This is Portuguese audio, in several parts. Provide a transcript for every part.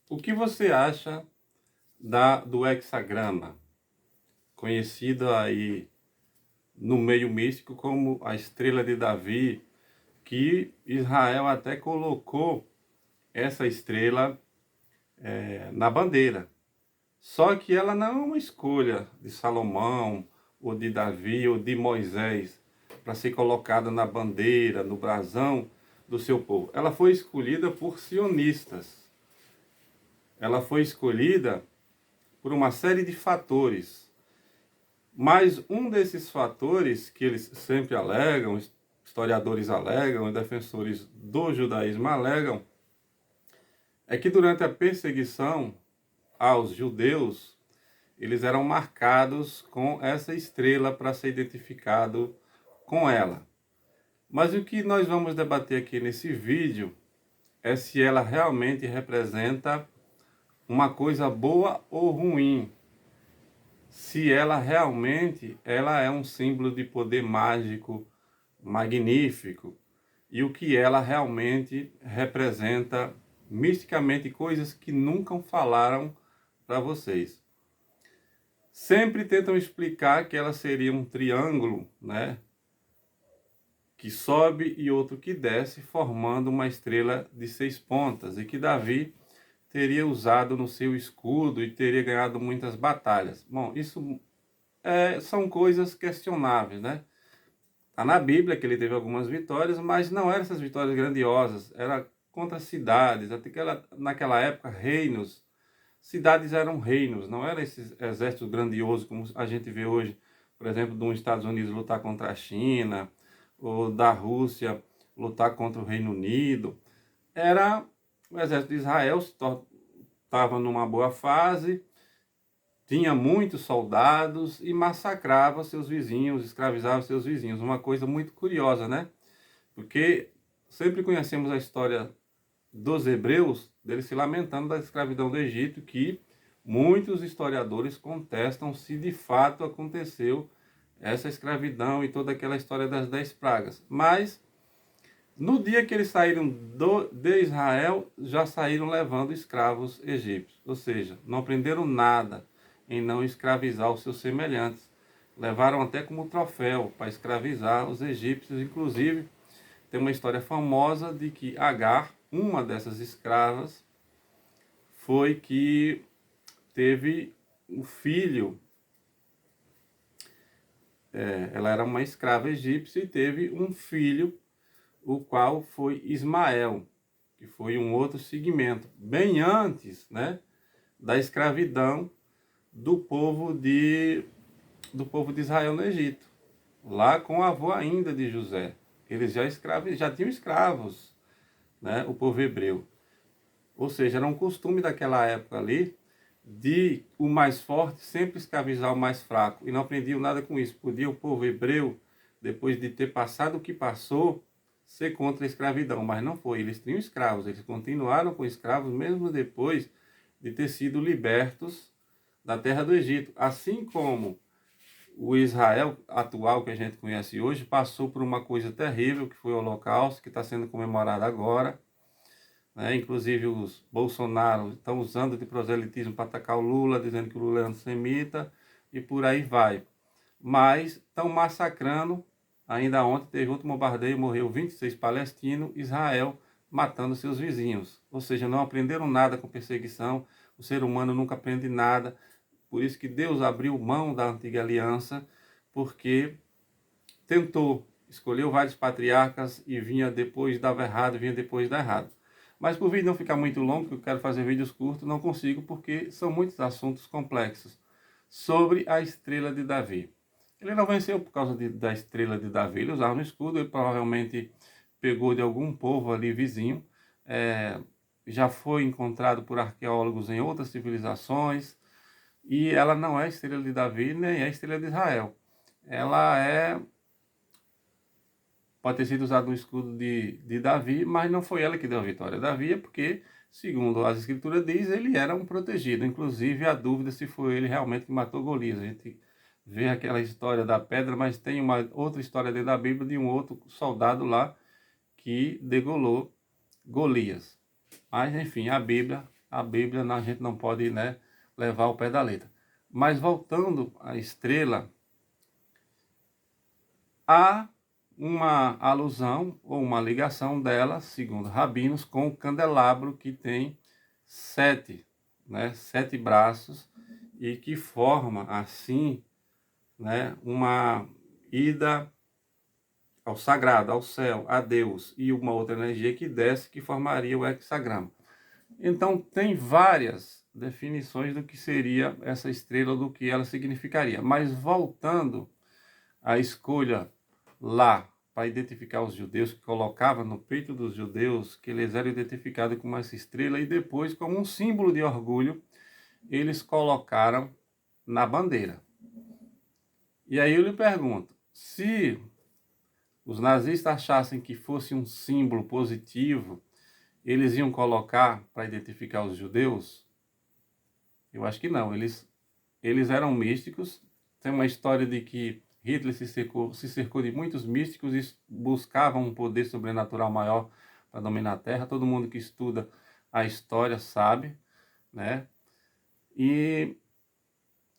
O que você acha do hexagrama, conhecido aí no meio místico como a estrela de Davi, que Israel até colocou essa estrela na bandeira. Só que ela não é uma escolha de Salomão, ou de Davi, ou de Moisés, para ser colocada na bandeira, no brasão do seu povo. Ela foi escolhida por sionistas. Ela foi escolhida por uma série de fatores. Mas um desses fatores que eles sempre alegam, historiadores alegam, defensores do judaísmo alegam, é que durante a perseguição aos judeus, eles eram marcados com essa estrela para ser identificado com ela. Mas o que nós vamos debater aqui nesse vídeo é se ela realmente representa uma coisa boa ou ruim. Se ela realmente é um símbolo de poder mágico, magnífico, e o que ela realmente representa misticamente, coisas que nunca falaram para vocês. Sempre tentam explicar que ela seria um triângulo, né? Que sobe e outro que desce, formando uma estrela de 6 pontas, e que Davi teria usado no seu escudo e teria ganhado muitas batalhas. Bom, isso são coisas questionáveis, né? Está na Bíblia que ele teve algumas vitórias, mas não eram essas vitórias grandiosas, era contra cidades, naquela época reinos. Cidades eram reinos, não eram esses exércitos grandiosos como a gente vê hoje, por exemplo, dos Estados Unidos lutar contra a China, ou da Rússia lutar contra o Reino Unido. Era o exército de Israel, estava numa boa fase, tinha muitos soldados e massacrava seus vizinhos, escravizava seus vizinhos. Uma coisa muito curiosa, né? Porque sempre conhecemos a história dos hebreus, deles se lamentando da escravidão do Egito, que muitos historiadores contestam se de fato aconteceu essa escravidão e toda aquela história das 10 pragas. Mas no dia que eles saíram de Israel, já saíram levando escravos egípcios. Ou seja, não aprenderam nada em não escravizar os seus semelhantes. Levaram até como troféu para escravizar os egípcios. Inclusive, tem uma história famosa de que Agar, uma dessas escravas, foi que teve um filho. Ela era uma escrava egípcia e teve um filho, o qual foi Ismael, que foi um outro segmento, bem antes, né, da escravidão do povo de Israel no Egito, lá com o avô ainda de José. Eles já tinham escravos, né, o povo hebreu. Ou seja, era um costume daquela época ali de o mais forte sempre escravizar o mais fraco. E não aprendiam nada com isso. Podia o povo hebreu, depois de ter passado o que passou, ser contra a escravidão. Mas não foi. Eles tinham escravos. Eles continuaram com escravos mesmo depois de ter sido libertos da terra do Egito. Assim como o Israel atual que a gente conhece hoje passou por uma coisa terrível, que foi o Holocausto, que está sendo comemorado agora. Inclusive os Bolsonaro estão usando de proselitismo para atacar o Lula, dizendo que o Lula é antissemita e por aí vai. Mas estão massacrando, ainda ontem teve outro bombardeio, morreu 26 palestinos, Israel matando seus vizinhos. Ou seja, não aprenderam nada com perseguição, o ser humano nunca aprende nada. Por isso que Deus abriu mão da antiga aliança, porque tentou, escolheu vários patriarcas e vinha depois, dava errado, vinha depois, dá errado. Mas por vídeo não ficar muito longo, porque eu quero fazer vídeos curtos, não consigo, porque são muitos assuntos complexos sobre a estrela de Davi. Ele não venceu por causa da estrela de Davi, ele usava no escudo, ele provavelmente pegou de algum povo ali vizinho, já foi encontrado por arqueólogos em outras civilizações, e ela não é a estrela de Davi, nem é a estrela de Israel. Ela pode ter sido usada no escudo de Davi, mas não foi ela que deu a vitória. Davi é porque, segundo as escrituras diz, ele era um protegido. Inclusive, a dúvida se foi ele realmente que matou Golias. A gente vê aquela história da pedra, mas tem uma outra história dentro da Bíblia de um outro soldado lá que degolou Golias. Mas, enfim, a Bíblia a Bíblia a gente não pode, né, levar ao pé da letra. Mas voltando à estrela, há uma alusão ou uma ligação dela, segundo rabinos, com o candelabro que tem 7, né, 7 braços e que forma assim, né, uma ida ao sagrado, ao céu, a Deus, e uma outra energia que desce, que formaria o hexagrama. Então, tem várias definições do que seria essa estrela, do que ela significaria. Mas voltando à escolha lá para identificar os judeus, que colocava no peito dos judeus que eles eram identificados com essa estrela, e depois, como um símbolo de orgulho, eles colocaram na bandeira. E aí eu lhe pergunto, se os nazistas achassem que fosse um símbolo positivo, eles iam colocar para identificar os judeus? Eu acho que não. Eles eram místicos. Tem uma história de que Hitler se cercou de muitos místicos e buscavam um poder sobrenatural maior para dominar a Terra. Todo mundo que estuda a história sabe, né? E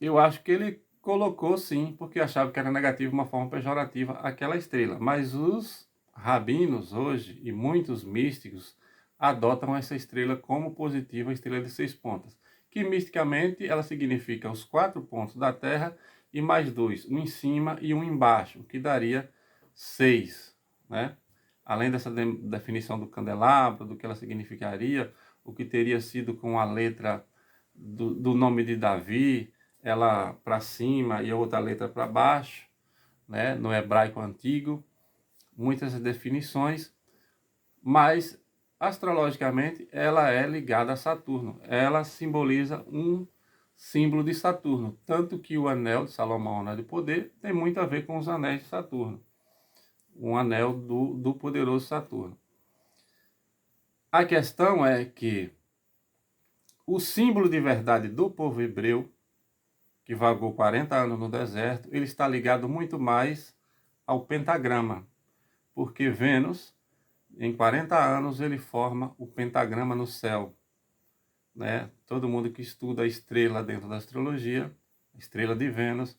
eu acho que ele colocou sim, porque achava que era negativo, uma forma pejorativa, aquela estrela. Mas os rabinos hoje e muitos místicos adotam essa estrela como positiva, a estrela de 6 pontas, que misticamente ela significa os 4 pontos da Terra e mais 2, um em cima e um embaixo, que daria 6, né? Além dessa definição do candelabro, do que ela significaria, o que teria sido com a letra do nome de Davi, ela para cima e a outra letra para baixo, né? No hebraico antigo, muitas definições, mas astrologicamente ela é ligada a Saturno. Ela simboliza um símbolo de Saturno, tanto que o anel de Salomão, o anel de poder, tem muito a ver com os anéis de Saturno, um anel do poderoso Saturno. A questão é que o símbolo de verdade do povo hebreu, que vagou 40 anos no deserto, ele está ligado muito mais ao pentagrama, porque Vênus, em 40 anos, ele forma o pentagrama no céu, né? Todo mundo que estuda a estrela dentro da astrologia, a estrela de Vênus,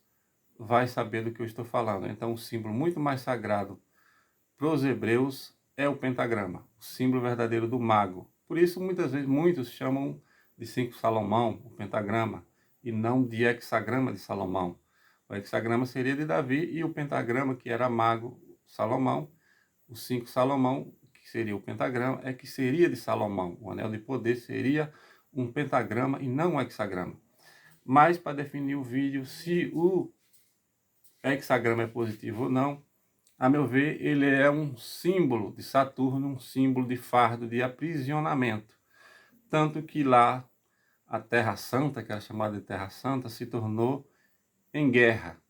vai saber do que eu estou falando. Então, o símbolo muito mais sagrado para os hebreus é o pentagrama, o símbolo verdadeiro do mago. Por isso, muitas vezes, muitos chamam de 5 Salomão, o pentagrama, e não de hexagrama de Salomão. O hexagrama seria de Davi e o pentagrama, que era mago, Salomão. O 5 Salomão, que seria o pentagrama, é que seria de Salomão. O anel de poder seria um pentagrama e não um hexagrama. Mas, para definir o vídeo, se o hexagrama é positivo ou não, a meu ver, ele é um símbolo de Saturno, um símbolo de fardo, de aprisionamento. Tanto que lá a Terra Santa, que era chamada de Terra Santa, se tornou em guerra.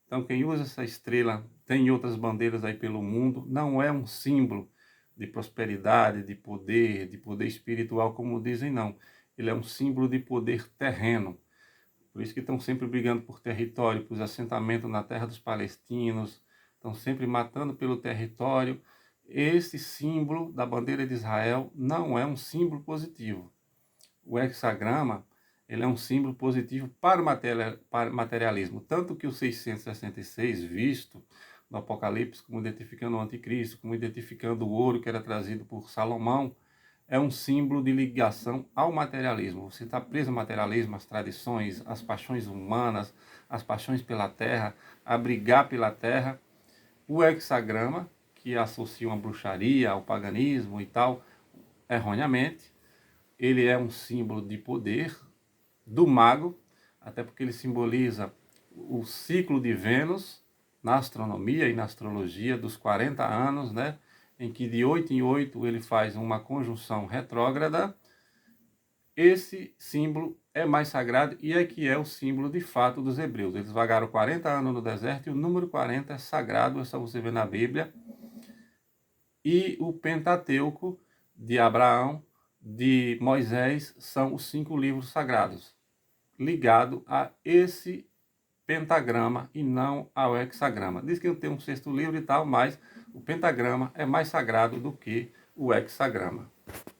Então, quem usa essa estrela, tem outras bandeiras aí pelo mundo, não é um símbolo de prosperidade, de poder espiritual, como dizem, não. Ele é um símbolo de poder terreno. Por isso que estão sempre brigando por território, por assentamentos na terra dos palestinos, estão sempre matando pelo território. Esse símbolo da bandeira de Israel não é um símbolo positivo. O hexagrama, ele é um símbolo positivo para o materialismo. Tanto que o 666, visto no Apocalipse como identificando o anticristo, como identificando o ouro que era trazido por Salomão, é um símbolo de ligação ao materialismo. Você está preso ao materialismo, às tradições, às paixões humanas, às paixões pela terra, a brigar pela terra. O hexagrama, que associa uma bruxaria ao paganismo e tal, erroneamente, ele é um símbolo de poder do mago, até porque ele simboliza o ciclo de Vênus na astronomia e na astrologia dos 40 anos, né? Em que de 8 em 8 ele faz uma conjunção retrógrada. Esse símbolo é mais sagrado e é que é o símbolo de fato dos hebreus. Eles vagaram 40 anos no deserto e o número 40 é sagrado, é só você ver na Bíblia. E o Pentateuco de Abraão, de Moisés, são os 5 livros sagrados, ligado a esse pentagrama e não ao hexagrama. Diz que não tem um 6º livro e tal, mas o pentagrama é mais sagrado do que o hexagrama.